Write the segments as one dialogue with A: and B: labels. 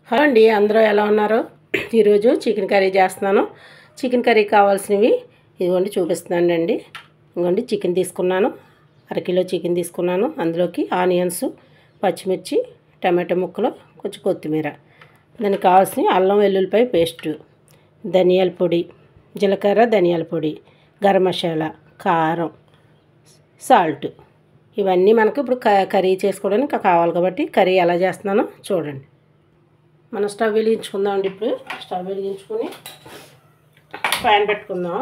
A: Hello అండి, అందరూ ఎలా ఉన్నారు? ఈరోజు చికెన్ కర్రీ చేస్తున్నాను. చికెన్ కర్రీ కావాల్సినవి ఇదిగోండి చూపిస్తున్నాను అండి. ఇదిగోండి చికెన్ తీసుకున్నాను, అరకిలో చికెన్ తీసుకున్నాను. అందులోకి ఆనియన్స్, పచ్చిమిర్చి, టమాటో ముక్కలు, కొంచెం కొత్తిమీర, దానికి కావాల్సిన అల్లం వెల్లుల్లిపాయ పేస్టు, ధనియాల పొడి, జీలకర్ర ధనియాల పొడి, గరం మసాలా, కారం, సాల్ట్. ఇవన్నీ మనకు ఇప్పుడు కర్రీ చేసుకోవడానికి కావాలి కాబట్టి కర్రీ ఎలా చేస్తున్నానో చూడండి. మనం స్టవ్ వెలిగించుకుందామండి. ఇప్పుడు స్టవ్ వెలిగించుకొని ప్యాన్ పెట్టుకుందాం.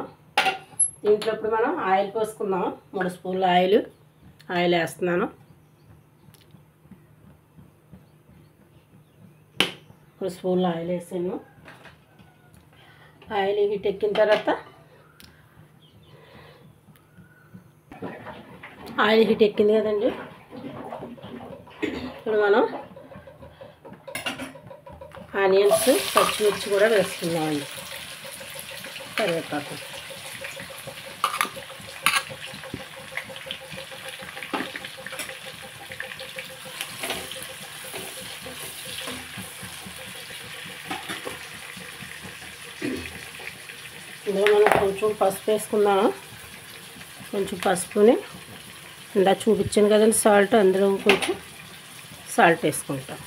A: దీంట్లో ఇప్పుడు మనం ఆయిల్ పోసుకుందాం. 3 స్పూన్ల ఆయిల్ వేస్తున్నాను. 3 స్పూన్ల ఆయిల్ వేసాను. ఆయిల్ హీట్ ఎక్కిన తర్వాత ఆయిల్ హీట్ ఎక్కింది కదండి. ఇప్పుడు మనం ఆనియన్స్, పచ్చిమిర్చి కూడా వేసుకుందామండి. కరివేపాకు, ఇందులో మనం కొంచెం పసుపు వేసుకుందాము. కొంచెం పసుపుని ఇందా చూపించాను కదండి సాల్ట్, అందులో కొంచెం సాల్ట్ వేసుకుంటాం.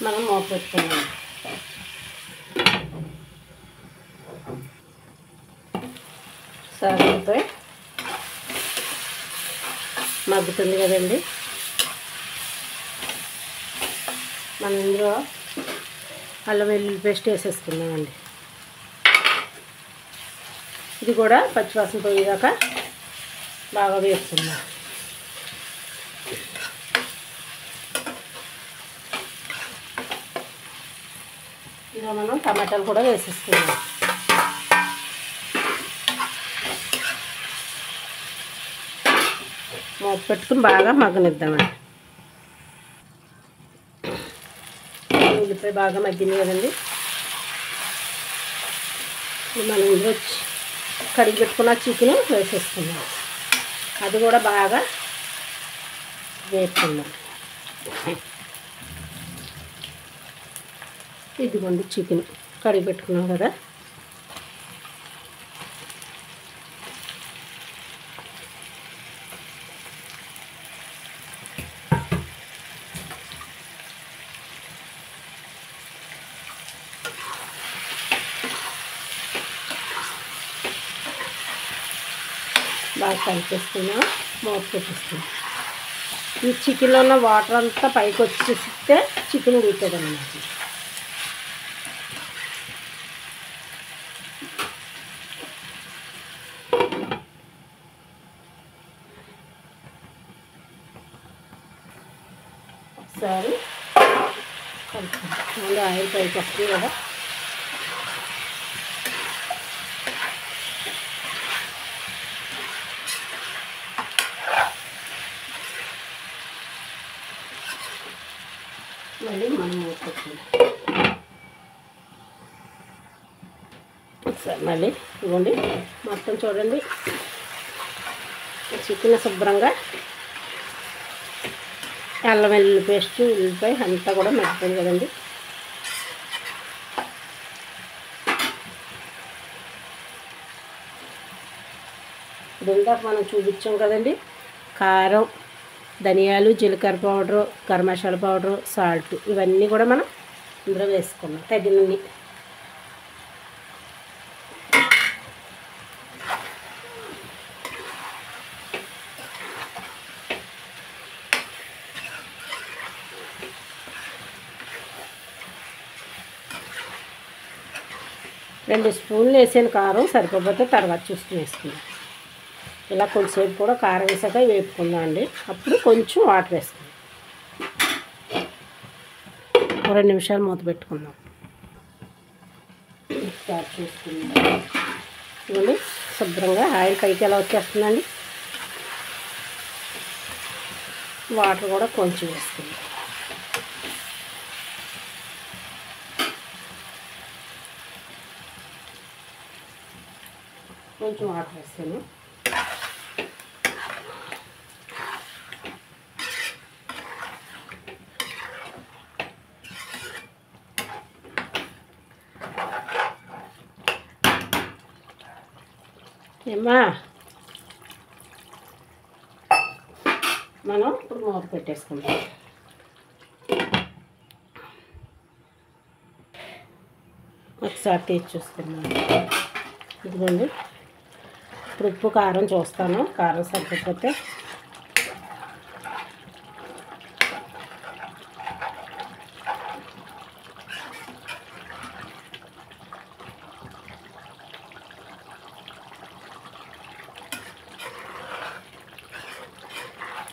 A: మనం మూత పెట్టుకున్నాం. సాగుతో మగ్గుతుంది కదండి. మనం ఇందులో అల్లం వెల్లుల్లి పేస్ట్ వేసేసుకున్నామండి. ఇది కూడా పచ్చివాసన పోయేదాకా బాగా వేసుకుందాం. ఇలా మనం టమాటాలు కూడా వేసేసుకున్నాం. మూత పెట్టుకుని బాగా మగ్గనిద్దామండి. ఉల్లిపాయ బాగా మగ్గింది కదండి. మనం ఇందులో కడిగి పెట్టుకున్న చికెన్ వేసేసుకున్నాం. అది కూడా బాగా వేసుకున్నాం. ఇదిగోండి చికెన్ కడిగి పెట్టుకున్నాం కదా. బాగా కలిపేసుకున్నాం, మూత పెట్టేసుకున్నాం. ఈ చికెన్లో ఉన్న వాటర్ అంతా పైకి వచ్చేస్తే చికెన్ ఉడుకుతుంది అన్నమాట. ఒకసారి కలుపుకుంటాం. ఆయిల్ పైకి వస్తుంది కదా. మళ్ళీ మనం మూసుకుంటాం. ఒకసారి మళ్ళీ ఇవ్వండి. మొత్తం చూడండి, చికెన్ శుభ్రంగా అల్లం వెల్లుల్లి పేస్ట్, ఉల్లిపాయ అంతా కూడా మగ్గిపోయింది కదండి. ఇప్పుడు ఇందాక మనం చూపించాం కదండి, కారం, ధనియాలు, జీలకర్ర powder, garam masala powder, salt, ఇవన్నీ కూడా మనం ఇందులో వేసుకున్నాం తగినన్ని. రెండు స్పూన్లు వేసాను కారం, సరిపోతే తర్వాత చూసుకుని వేసుకున్నాం. ఇలా కొంచెంసేపు కూడా కారం వేసాక వేపుకుందాం అండి. అప్పుడు కొంచెం వాటర్ వేసుకుందాం. 2 నిమిషాలు మూత పెట్టుకుందాం. స్టార్ట్ చేసుకుందాం. ఇవన్నీ శుభ్రంగా ఆయిల్ పైకి ఎలా వచ్చేస్తుందండి. వాటర్ కూడా కొంచెం వేసుకుందాం. కొంచెం వాటర్ వేస్తాను. ఏమ్మా మనం ఇప్పుడు మూత పెట్టేసుకుంటాం. ఒకసారి తీసి చూసుకున్నాను. ఇదిగోండి, ఇప్పుడు ఉప్పు కారం చూస్తాను. కారం సరిపోతే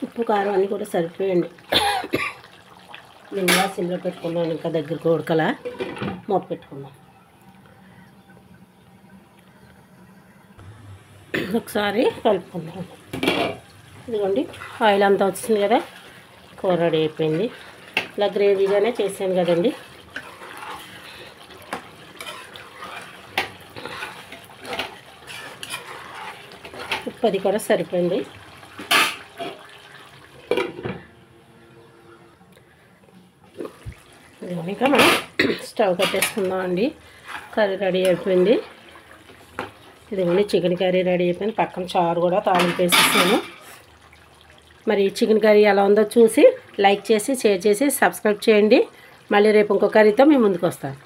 A: ఉప్పు కారం అన్నీ కూడా సరిపోయండి. నేను సిమ్లో పెట్టుకున్నాను, ఇంకా దగ్గరికి ఉడకలా. మూత పెట్టుకున్నాను. ఒకసారి కలుపుకుందాం. ఇదిగోండి, ఆయిల్ అంతా వచ్చింది కదా, కూర రెడీ అయిపోయింది. ఇలా గ్రేవీగానే చేశాను కదండి. ఉప్పు అది కూడా సరిపోయింది. ఇంకా మనం స్టవ్ కట్టేసుకుందాం అండి. కర్రీ రెడీ అయిపోయింది. ఇదిగోండి, చికెన్ కర్రీ రెడీ అయిపోయింది. పక్కన చారు కూడా తాలింపు వేసేసాను. మరి చికెన్ కర్రీ ఎలా ఉందో చూసి లైక్ చేసి, షేర్ చేసి, సబ్స్క్రైబ్ చేయండి. మళ్ళీ రేపు ఇంకో కర్రీతో మీ ముందుకు వస్తాను.